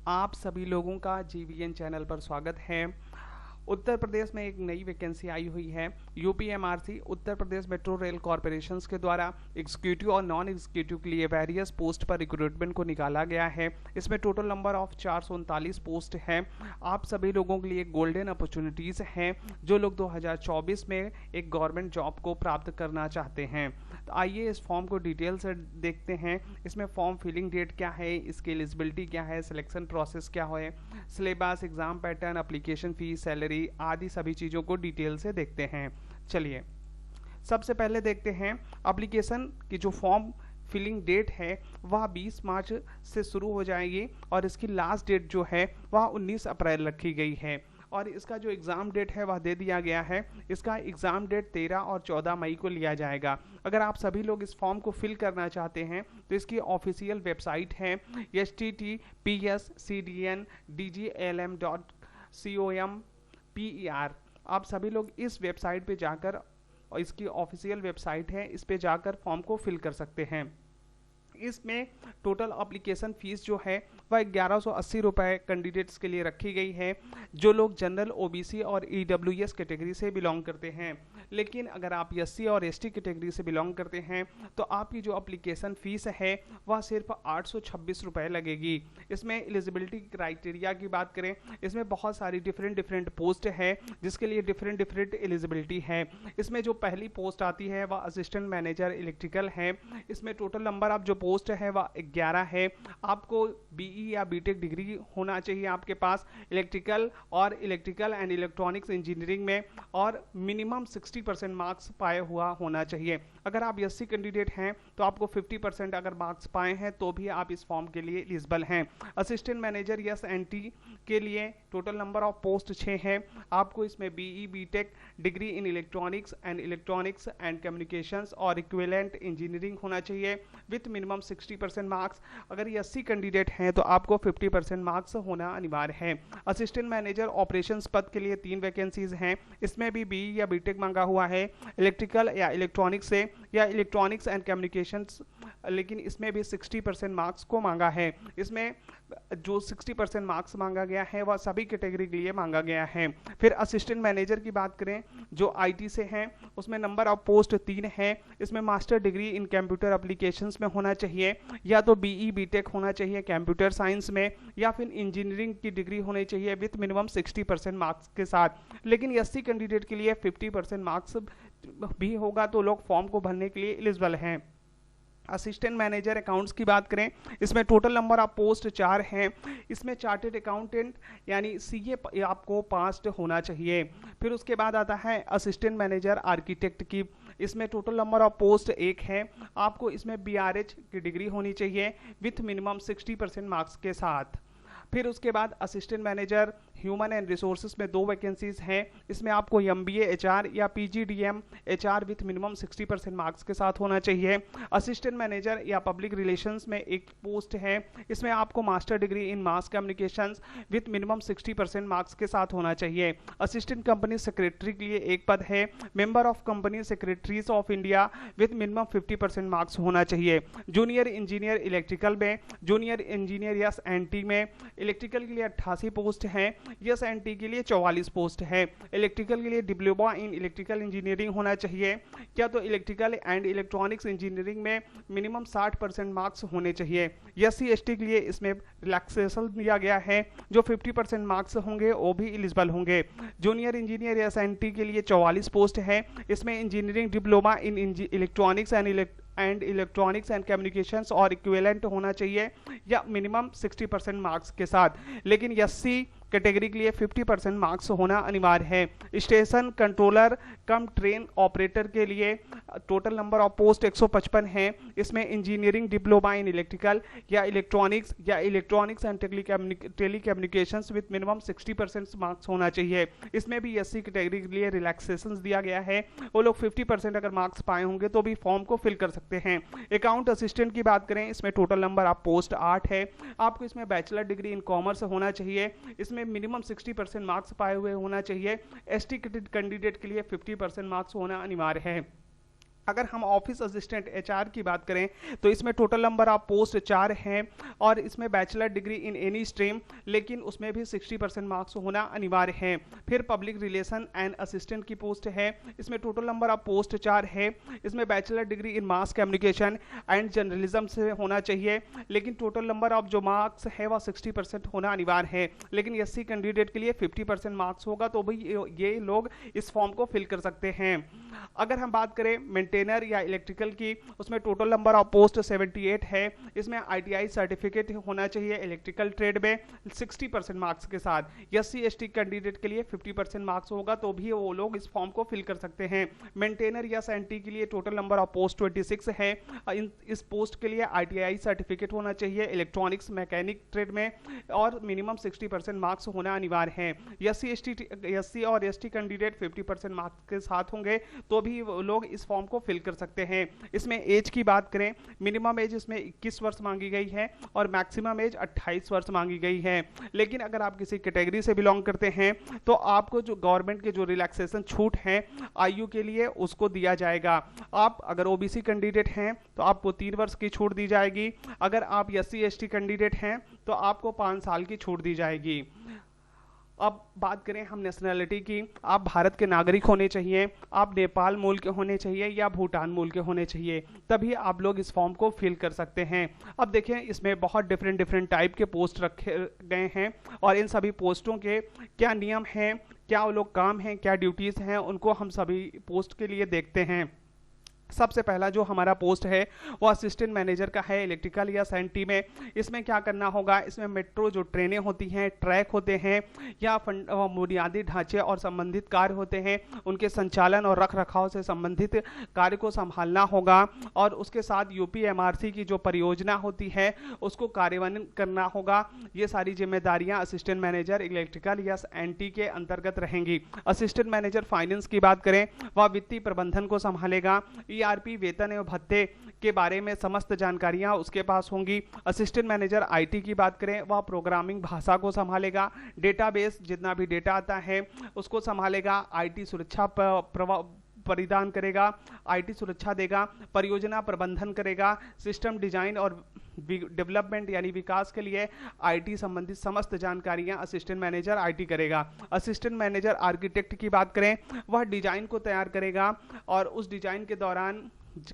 आप सभी लोगों का जीवीएन चैनल पर स्वागत है। उत्तर प्रदेश में एक नई वैकेंसी आई हुई है। UPMRC Uttar Pradesh metro rail corporations के द्वारा एग्जीक्यूटिव और नॉन एग्जीक्यूटिव के लिए वेरियस पोस्ट पर रिक्रूटमेंट को निकाला गया है। इसमें टोटल नंबर ऑफ 439 पोस्ट है। आप सभी लोगों के लिए गोल्डन अपॉर्चुनिटीज़ हैं जो लोग 2024 में एक गवर्नमेंट जॉब को प्राप्त करना चाहते हैं। तो आइए इस फॉर्म को डिटेल से देखते हैं। इसमें फॉर्म फिलिंग डेट क्या है, इसकी एलिजिबिलिटी क्या है, सिलेक्शन प्रोसेस क्या है, syllabus, exam pattern, application fees, salary आदि सभी चीज़ों को डिटेल से देखते हैं। चलिए सबसे पहले देखते हैं एप्लीकेशन की जो फॉर्म फिलिंग डेट है वह 20 मार्च से शुरू हो जाएगी और इसकी लास्ट डेट जो है वह 19 अप्रैल रखी गई है। और इसका जो एग्ज़ाम डेट है वह दे दिया गया है। इसका एग्ज़ाम डेट 13 और 14 मई को लिया जाएगा। अगर आप सभी लोग इस फॉर्म को फिल करना चाहते हैं तो इसकी ऑफिशियल वेबसाइट है https://cdndglm.com/per। आप सभी लोग इस वेबसाइट पे जाकर, और इसकी ऑफिशियल वेबसाइट है, इस पे जाकर फॉर्म को फिल कर सकते हैं। इसमें टोटल एप्लीकेशन फीस जो है वह 1180 रुपये कैंडिडेट्स के लिए रखी गई है जो लोग जनरल, ओबीसी और ईडब्ल्यूएस कैटेगरी से बिलोंग करते हैं। लेकिन अगर आप एससी और एसटी कैटेगरी से बिलोंग करते हैं तो आपकी जो एप्लीकेशन फ़ीस है वह सिर्फ 826 रुपये लगेगी। इसमें एलिजिबिलिटी क्राइटेरिया की बात करें, इसमें बहुत सारी डिफरेंट पोस्ट है जिसके लिए डिफरेंट एलिजिबिलिटी है। इसमें जो पहली पोस्ट आती है वह असिस्टेंट मैनेजर इलेक्ट्रिकल है। इसमें टोटल नंबर ऑफ जो पोस्ट है वह 11 है। आपको बीई या बीटेक डिग्री होना चाहिए आपके पास इलेक्ट्रिकल एंड इलेक्ट्रॉनिक्स इंजीनियरिंग में, और मिनिमम 60% मार्क्स पाए हुआ होना चाहिए। अगर आप एससी कैंडिडेट हैं तो आपको 50% अगर मार्क्स पाए हैं तो भी आप इस फॉर्म के लिए एलिजिबल हैं। असिस्टेंट मैनेजर यस एनटी के लिए टोटल नंबर ऑफ पोस्ट 6 है। आपको इसमें BE BTech degree in electronics and communications और इक्विवेलेंट इंजीनियरिंग होना चाहिए विथ मिनिमम 60% मार्क्स। अगर एससी कैंडिडेट हैं तो आपको 50% मार्क्स होना अनिवार्य है। असिस्टेंट मैनेजर ऑपरेशंस पद के लिए 3 वैकेंसीज हैं। इसमें भी बीई या बीटेक मांगा हुआ है, इलेक्ट्रिकल या इलेक्ट्रॉनिक्स से या इलेक्ट्रॉनिक्स एंड कम्युनिकेशंस, लेकिन इसमें भी 60% मार्क्स को मांगा है। इसमें जो 60% मार्क्स मांगा गया है वह सभी कैटेगरी के लिए मांगा गया है। फिर असिस्टेंट मैनेजर की बात करें जो आईटी से हैं, उसमें नंबर ऑफ पोस्ट 3 है। इसमें master degree in computer applications में होना चाहिए, या तो बीई बीटेक होना चाहिए कंप्यूटर साइंस में, या फिर इंजीनियरिंग की डिग्री होनी चाहिए विथ मिनिमम 60% मार्क्स के साथ। लेकिन एससी कैंडिडेट के लिए 50% मार्क्स भी होगा तो लोग फॉर्म को भरने के लिए एलिजिबल हैं। असिस्टेंट मैनेजर अकाउंट्स की बात करें, इसमें टोटल नंबर ऑफ पोस्ट 4 हैं। इसमें चार्टेड अकाउंटेंट यानी सीए आपको पास होना चाहिए। फिर उसके बाद आता है असिस्टेंट मैनेजर आर्किटेक्ट की। इसमें टोटल नंबर ऑफ पोस्ट 1 है। आपको इसमें बीआरएच की डिग्री होनी चाहिए विथ मिनिमम 60% मार्क्स के साथ। फिर उसके बाद assistant manager human and resources में 2 वैकेंसीज हैं। इसमें आपको एमबीए एचआर या PGDM HR with minimum 60% marks के साथ होना चाहिए। असिस्टेंट मैनेजर या पब्लिक रिलेशंस में 1 पोस्ट है। इसमें आपको master degree in mass communications with minimum 60% marks के साथ होना चाहिए। असिस्टेंट कंपनी सेक्रेटरी के लिए 1 पद है। Member of company secretaries of India with minimum 50% marks होना चाहिए। जूनियर इंजीनियर इलेक्ट्रिकल में, जूनियर इंजीनियर यस एनटी में, इलेक्ट्रिकल के लिए 88 पोस्ट हैं। यस एनटी के लिए 44 पोस्ट है। इलेक्ट्रिकल के लिए डिप्लोमा इन इलेक्ट्रिकल इंजीनियरिंग होना चाहिए, या तो इलेक्ट्रिकल एंड इलेक्ट्रॉनिक्स इंजीनियरिंग में मिनिमम 60% मार्क्स होने चाहिए। एससी एसटी के लिए इसमें रिलैक्सेशन दिया गया है, जो 50% मार्क्स होंगे वो भी एलिजिबल होंगे। Junior engineer S N T के लिए 44 पोस्ट है। इसमें engineering diploma in electronics and communications और इक्विवेलेंट होना चाहिए, या मिनिमम 60% मार्क्स के साथ। लेकिन एससी कैटेगरी के लिए 50% मार्क्स होना अनिवार्य है। Station controller cum train operator के लिए टोटल नंबर ऑफ पोस्ट 155 है। इसमें इंजीनियरिंग डिप्लोमा इन इलेक्ट्रिकल या electronics and telecommunications with minimum 60% marks होना चाहिए। इसमें भी एससी कैटेगरी के लिए रिलैक्सेशन दिया गया है। वो लोग 50% अगर मार्क्स पाए होंगे तो भी फॉर्म को फिल कर सकते हैं। अकाउंट असिस्टेंट की बात करें, इसमें टोटल नंबर ऑफ पोस्ट 8 है। आपको इसमें बैचलर डिग्री इन कॉमर्स होना चाहिए। इसमें मिनिमम 60% मार्क्स पाए हुए होना चाहिए। एसटी कैंडिडेट के लिए 50% मार्क्स होना अनिवार्य है। अगर हम ऑफिस असिस्टेंट एचआर की बात करें तो इसमें टोटल नंबर ऑफ पोस्ट 4 हैं और इसमें bachelor degree in any stream, लेकिन उसमें भी 60% मार्क्स होना अनिवार्य है। फिर पब्लिक रिलेशन एंड असिस्टेंट की पोस्ट है, इसमें टोटल नंबर ऑफ पोस्ट 4 है। इसमें bachelor degree in mass communication and journalism से होना चाहिए, लेकिन टोटल नंबर ऑफ जो मार्क्स है वह 60% होना अनिवार्य है। लेकिन एससी कैंडिडेट के लिए 50% मार्क्स होगा, तो भाई ये लोग इस फॉर्म को फिल कर सकते हैं। अगर हम बात करें मेंटेनर या इलेक्ट्रिकल की, उसमें टोटल नंबर ऑफ पोस्ट 78 है। इसमें आईटीआई सर्टिफिकेट होना चाहिए इलेक्ट्रिकल ट्रेड में 60% मार्क्स के साथ। एससी एसटी कैंडिडेट के लिए 50% मार्क्स होगा, तो भी वो लोग इस फॉर्म को फिल कर सकते हैं। मेंटेनर या एसएनटी के लिए टोटल नंबर ऑफ पोस्ट 26 है। इस पोस्ट के लिए आईटीआई सर्टिफिकेट होना चाहिए इलेक्ट्रॉनिक्स मैकेनिक ट्रेड में और मिनिमम 60% मार्क्स होना अनिवार्य है। एससी और एसटी कैंडिडेट 50% मार्क्स के साथ होंगे, तो भी लोग इस फॉर्म को फिल कर सकते हैं। इसमें एज की बात करें, मिनिमम एज इसमें 21 वर्ष मांगी गई है और मैक्सिमम एज 28 वर्ष मांगी गई है। लेकिन अगर आप किसी कैटेगरी से बिलोंग करते हैं तो आपको जो गवर्नमेंट के जो रिलैक्सेशन छूट है आयु के लिए उसको दिया जाएगा। आप अगर ओबीसी कैंडिडेट हैं तो आपको 3 वर्ष की छूट दी जाएगी। अगर आप एससी एसटी कैंडिडेट हैं तो आपको 5 साल की छूट दी जाएगी। अब बात करें हम नेशनैलिटी की, आप भारत के नागरिक होने चाहिए, आप नेपाल मूल के होने चाहिए या भूटान मूल के होने चाहिए, तभी आप लोग इस फॉर्म को फिल कर सकते हैं। अब देखें इसमें बहुत डिफरेंट टाइप के पोस्ट रखे गए हैं और इन सभी पोस्टों के क्या नियम हैं, क्या वो लोग काम हैं, क्या ड्यूटीज़ हैं, उनको हम सभी पोस्ट के लिए देखते हैं। सबसे पहला जो हमारा पोस्ट है वो असिस्टेंट मैनेजर का है इलेक्ट्रिकल या एसएनटी में। इसमें क्या करना होगा, इसमें मेट्रो जो ट्रेनें होती हैं, ट्रैक होते हैं या बुनियादी ढांचे और संबंधित कार्य होते हैं, उनके संचालन और रख रखाव से संबंधित कार्य को संभालना होगा और उसके साथ यूपीएमआरसी की जो परियोजना होती है उसको कार्यान्वयन करना होगा। ये सारी जिम्मेदारियां असिस्टेंट मैनेजर इलेक्ट्रिकल या एसएनटी के अंतर्गत रहेंगी। असिस्टेंट मैनेजर फाइनेंस की बात करें, वह वित्तीय प्रबंधन को संभालेगा। ईआरपी वेतन एवं भत्ते के बारे में समस्त जानकारियां उसके पास होंगी। असिस्टेंट मैनेजर आईटी की बात करें, वह प्रोग्रामिंग भाषा को संभालेगा, डेटाबेस जितना भी डेटा आता है उसको संभालेगा, आईटी सुरक्षा परिधान करेगा, आईटी सुरक्षा देगा, परियोजना प्रबंधन करेगा, सिस्टम डिजाइन और डेवलपमेंट यानी विकास के लिए आईटी संबंधित समस्त जानकारियां असिस्टेंट मैनेजर आईटी करेगा। असिस्टेंट मैनेजर आर्किटेक्ट की बात करें, वह डिजाइन को तैयार करेगा और उस डिजाइन के दौरान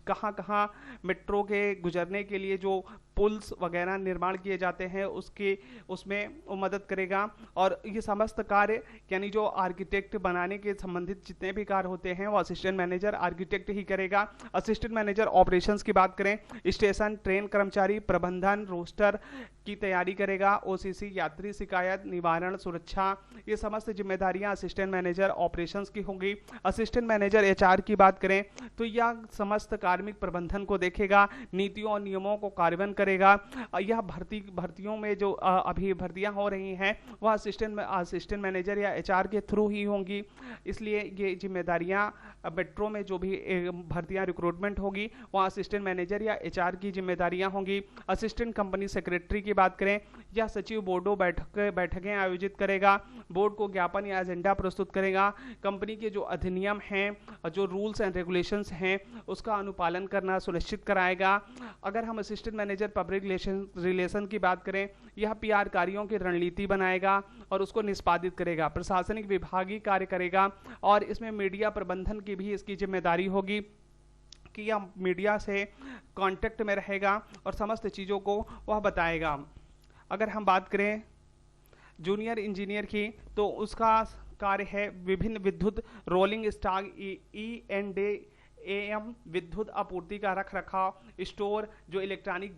कहाँ कहाँ मेट्रो के गुजरने के लिए जो पुल्स वगैरह निर्माण किए जाते हैं उसमें वो मदद करेगा। और ये समस्त कार्य यानी जो आर्किटेक्ट बनाने के संबंधित जितने भी कार्य होते हैं वो असिस्टेंट मैनेजर आर्किटेक्ट ही करेगा। असिस्टेंट मैनेजर ऑपरेशंस की बात करें, स्टेशन ट्रेन कर्मचारी प्रबंधन रोस्टर की तैयारी करेगा, ओसीसी यात्री शिकायत निवारण सुरक्षा, ये समस्त जिम्मेदारियां असिस्टेंट मैनेजर ऑपरेशंस की होंगी। असिस्टेंट मैनेजर एचआर की बात करें तो यह समस्त कार्मिक प्रबंधन को देखेगा, नीतियों और नियमों को कार्यान्वयन करेगा। यह भर्तियों में जो अभी भर्तियां हो रही हैं वह असिस्टेंट मैनेजर या एचआर के थ्रू ही होंगी, इसलिए ये जिम्मेदारियां मेट्रो में जो भी भर्तियां रिक्रूटमेंट होगी वह असिस्टेंट मैनेजर या एचआर की जिम्मेदारियां होंगी। असिस्टेंट कंपनी सेक्रेटरी की बात करें, यह सचिव बोर्डों बैठकें आयोजित करेगा, बोर्ड को ज्ञापन या एजेंडा प्रस्तुत करेगा, कंपनी के जो अधिनियम हैं, जो रूल्स एंड रेगुलेशंस हैं उसका अनुपालन करना सुनिश्चित कराएगा। अगर हम असिस्टेंट मैनेजर पब्लिक रिलेशन की बात करें, यह पीआर कार्यों की रणनीति बनाएगा और उसको निष्पादित करेगा, प्रशासनिक विभागीय कार्य करेगा और इसमें मीडिया प्रबंधन की भी इसकी जिम्मेदारी होगी कि यह मीडिया से कांटेक्ट में रहेगा और समस्त चीज़ों को वह बताएगा। अगर हम बात करें जूनियर इंजीनियर की तो उसका कार्य है विभिन्न विद्युत रोलिंग स्टॉक एएम विद्युत आपूर्ति का रख रखाव, स्टोर जो इलेक्ट्रॉनिक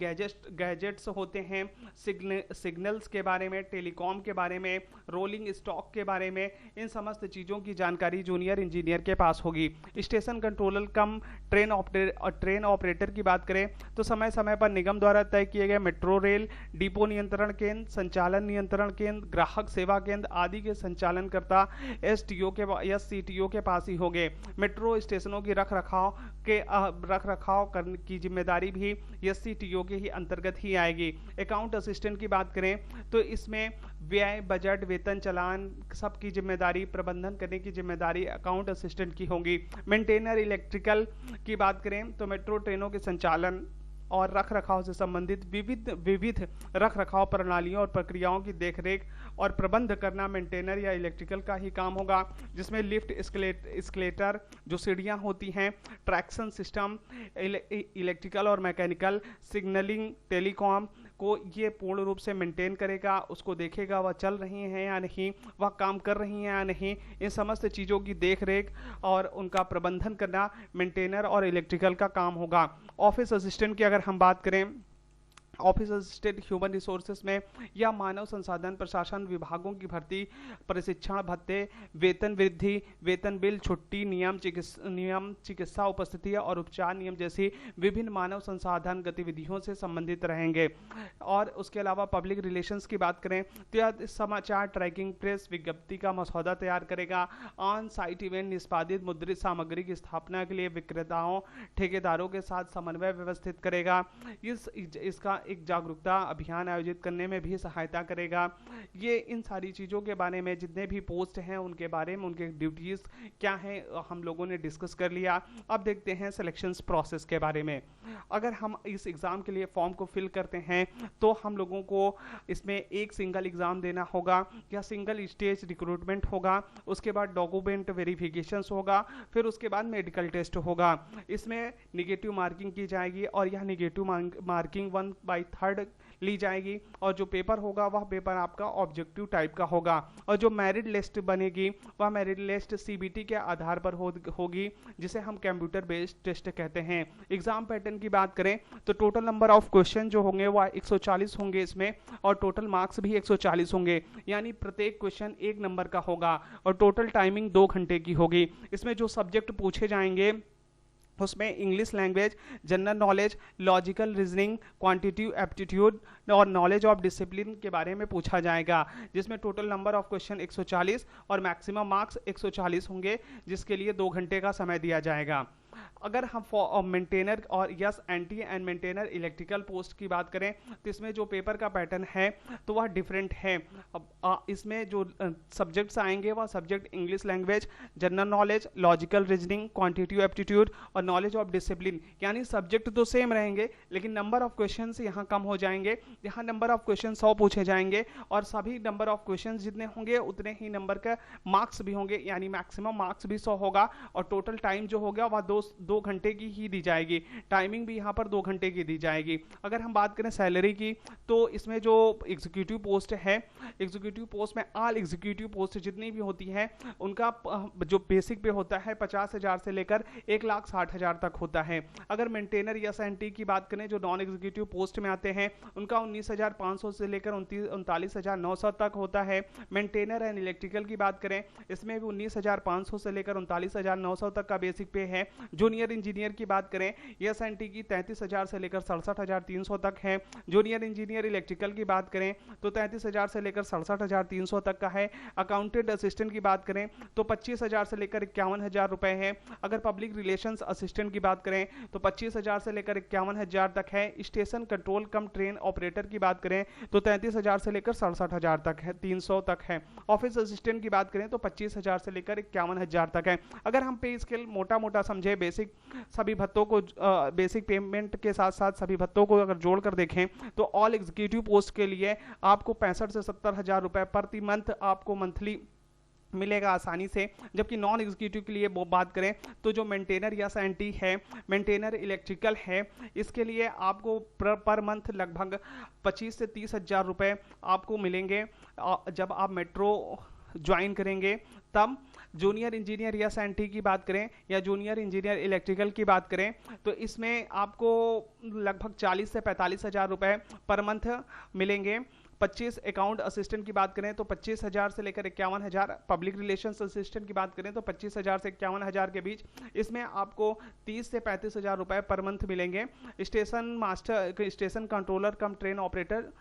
गैजेट्स होते हैं, सिग्नल्स के बारे में, टेलीकॉम के बारे में, रोलिंग स्टॉक के बारे में, इन समस्त चीज़ों की जानकारी जूनियर इंजीनियर के पास होगी। Station controller cum train operator की बात करें तो समय समय पर निगम द्वारा तय किए गए मेट्रो रेल डिपो नियंत्रण केंद्र, संचालन नियंत्रण केंद्र, ग्राहक सेवा केंद्र आदि के संचालनकर्ता एससीटीओ के पास ही होंगे। मेट्रो स्टेशनों की रख रख रखाव करने की जिम्मेदारी भी एससीटीओ के ही अंतर्गत ही आएगी। अकाउंट असिस्टेंट की बात करें तो इसमें व्यय, बजट, वेतन, चालान सबकी जिम्मेदारी, प्रबंधन करने की जिम्मेदारी अकाउंट असिस्टेंट की होगी। मेंटेनर इलेक्ट्रिकल की बात करें तो मेट्रो ट्रेनों के संचालन और रख रखाव से संबंधित विविध रख रखाव प्रणालियों और प्रक्रियाओं की देखरेख और प्रबंध करना मेंटेनर या इलेक्ट्रिकल का ही काम होगा, जिसमें लिफ्ट, एस्केलेटर जो सीढ़ियां होती हैं, ट्रैक्शन सिस्टम, इलेक्ट्रिकल और मैकेनिकल, सिग्नलिंग, टेलीकॉम को ये पूर्ण रूप से मेंटेन करेगा, उसको देखेगा वह चल रही हैं या नहीं, वह काम कर रही हैं या नहीं। इन समस्त चीज़ों की देखरेख और उनका प्रबंधन करना मेंटेनर और इलेक्ट्रिकल का काम होगा। ऑफिस असिस्टेंट की अगर हम बात करें, ऑफिस असिस्टेंट ह्यूमन रिसोर्सेज में या मानव संसाधन प्रशासन विभागों की भर्ती, प्रशिक्षण भत्ते, वेतन वृद्धि, वेतन बिल, छुट्टी, नियम, चिकित्सा उपस्थिति और उपचार नियम जैसी विभिन्न मानव संसाधन गतिविधियों से संबंधित रहेंगे। और उसके अलावा पब्लिक रिलेशंस की बात करें तो यह समाचार, ट्रैकिंग, प्रेस विज्ञप्ति का मसौदा तैयार करेगा। ऑन साइट इवेंट, निष्पादित मुद्रित सामग्री की स्थापना के लिए विक्रेताओं, ठेकेदारों के साथ समन्वय व्यवस्थित करेगा। इसका एक जागरूकता अभियान आयोजित करने में भी सहायता करेगा। ये इन सारी चीज़ों के बारे में जितने भी पोस्ट हैं उनके बारे में, उनके ड्यूटीज़ क्या हैं, हम लोगों ने डिस्कस कर लिया। अब देखते हैं सिलेक्शन प्रोसेस के बारे में। अगर हम इस एग्ज़ाम के लिए फॉर्म को फिल करते हैं तो हम लोगों को इसमें एक सिंगल एग्ज़ाम देना होगा या सिंगल स्टेज रिक्रूटमेंट होगा, उसके बाद डॉक्यूमेंट वेरिफिकेशन होगा, फिर उसके बाद मेडिकल टेस्ट होगा। इसमें निगेटिव मार्किंग की जाएगी और यह निगेटिव मार्किंग 1/3 ली जाएगी और जो पेपर होगा वह पेपर आपका ऑब्जेक्टिव टाइप का होगा। और जो मेरिट लिस्ट बनेगी वह मेरिट लिस्ट सीबीटी के आधार पर होगी, जिसे हम कंप्यूटर बेस्ड टेस्ट कहते हैं। एग्जाम पैटर्न की बात करें तो टोटल नंबर ऑफ क्वेश्चन जो होंगे वह 140 होंगे इसमें, और टोटल मार्क्स भी 140 होंगे, यानी प्रत्येक क्वेश्चन 1 नंबर का होगा और टोटल टाइमिंग 2 घंटे की होगी। इसमें जो सब्जेक्ट पूछे जाएंगे उसमें English language, general knowledge, logical reasoning, quantitative aptitude और नॉलेज ऑफ डिसिप्लिन के बारे में पूछा जाएगा, जिसमें टोटल नंबर ऑफ क्वेश्चन 140 और मैक्सिमम मार्क्स 140 होंगे, जिसके लिए 2 घंटे का समय दिया जाएगा। अगर हम मेंटेनर और anti and maintainer electrical post की बात करें तो इसमें जो पेपर का पैटर्न है तो वह डिफरेंट है। अब इसमें जो सब्जेक्ट्स आएंगे वह subject English language, general knowledge, logical reasoning, quantitative aptitude और नॉलेज ऑफ डिसिप्लिन, यानी सब्जेक्ट तो सेम रहेंगे लेकिन नंबर ऑफ क्वेश्चन यहाँ कम हो जाएंगे। यहाँ नंबर ऑफ क्वेश्चन 100 पूछे जाएंगे और सभी नंबर ऑफ क्वेश्चन जितने होंगे उतने ही नंबर का मार्क्स भी होंगे, यानी मैक्सिमम मार्क्स भी 100 होगा और टोटल टाइम जो होगा वह 2 घंटे की ही दी जाएगी। टाइमिंग भी यहाँ पर 2 घंटे की दी जाएगी। अगर हम बात करें सैलरी की तो इसमें जो एग्जीक्यूटिव पोस्ट है, एग्जीक्यूटिव पोस्ट में ऑल एग्जीक्यूटिव पोस्ट जितनी भी होती हैं उनका जो बेसिक पे होता है 50,000 से लेकर 1,60,000 तक होता है। अगर मेंटेनर या एसएनटी की बात करें जो नॉन एग्जीक्यूटिव पोस्ट में आते हैं उनका 19,500 से लेकर 39,900 तक होता है। मेंटेनर एंड इलेक्ट्रिकल की बात करें इसमें भी 19,500 से लेकर 39,900 तक का बेसिक पे है। जूनियर इंजीनियर की बात करें एसएनटी की 33,000 से लेकर 67,300 तक है। जूनियर इंजीनियर इलेक्ट्रिकल की बात करें तो 33,000 से लेकर 67,300 तक का है। अकाउंटेंट असिस्टेंट की बात करें तो 25,000 से लेकर 51,000 रुपए है। अगर पब्लिक रिलेशंस असिस्टेंट की बात करें तो 25,000 से लेकर 51,000 तक है। स्टेशन कंट्रोल कम ट्रेन ऑपरेटर की बात करें तो 33,000 से लेकर 67,000 तक है, 300 तक है। ऑफिस असिस्टेंट की बात करें तो 25,000 से लेकर 51,000 तक है। अगर हम पे स्केल मोटा मोटा समझे, बेसिक सभी भत्तों को बेसिक पेमेंट के साथ साथ सभी भत्तों को अगर जोड़कर देखें तो ऑल एग्जीक्यूटिव पोस्ट के लिए आपको 65 से 70,000 रुपए प्रति मंथ आपको मंथली मिलेगा आसानी से। जबकि नॉन एग्जीक्यूटिव के लिए वो बात करें तो जो मेंटेनर या एसएनटी है, मेंटेनर इलेक्ट्रिकल है, इसके लिए आपको पर मंथ लगभग 25 से 30,000 रुपए आपको मिलेंगे जब आप मेट्रो ज्वाइन करेंगे तब। जूनियर इंजीनियर या एसएनटी की बात करें या जूनियर इंजीनियर इलेक्ट्रिकल की बात करें तो इसमें आपको लगभग 40 से 45,000 रुपए पर मंथ मिलेंगे। 25 अकाउंट असिस्टेंट की बात करें तो 25,000 से लेकर 51,000। पब्लिक रिलेशंस असिस्टेंट की बात करें तो 25,000 से 51,000 के बीच, इसमें आपको 30 से 35,000 रुपए पर मंथ मिलेंगे। Station master, station controller cum train operator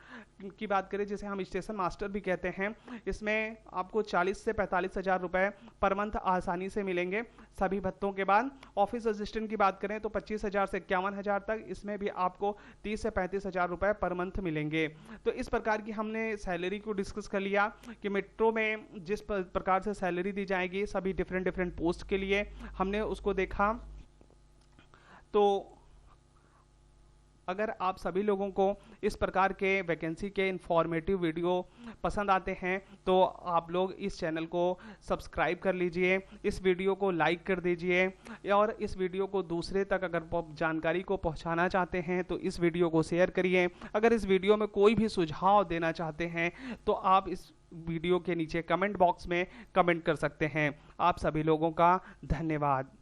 की बात करें जिसे हम स्टेशन मास्टर भी कहते हैं, इसमें आपको 40 से 45,000 रुपए पर मंथ आसानी से मिलेंगे। सभी भत्तों के बाद ऑफिस असिस्टेंट की बात करें तो 25,000 से 51,000 तक, इसमें भी आपको 30 से 35,000 रुपए पर मंथ मिलेंगे। तो इस प्रकार की हमने सैलरी को डिस्कस कर लिया कि मेट्रो में जिस प्रकार से सैलरी दी जाएगी सभी डिफरेंट डिफरेंट पोस्ट के लिए हमने उसको देखा। तो अगर आप सभी लोगों को इस प्रकार के वैकेंसी के इंफॉर्मेटिव वीडियो पसंद आते हैं तो आप लोग इस चैनल को सब्सक्राइब कर लीजिए, इस वीडियो को लाइक कर दीजिए और इस वीडियो को दूसरे तक अगर जानकारी को पहुंचाना चाहते हैं तो इस वीडियो को शेयर करिए। अगर इस वीडियो में कोई भी सुझाव देना चाहते हैं तो आप इस वीडियो के नीचे कमेंट बॉक्स में कमेंट कर सकते हैं। आप सभी लोगों का धन्यवाद।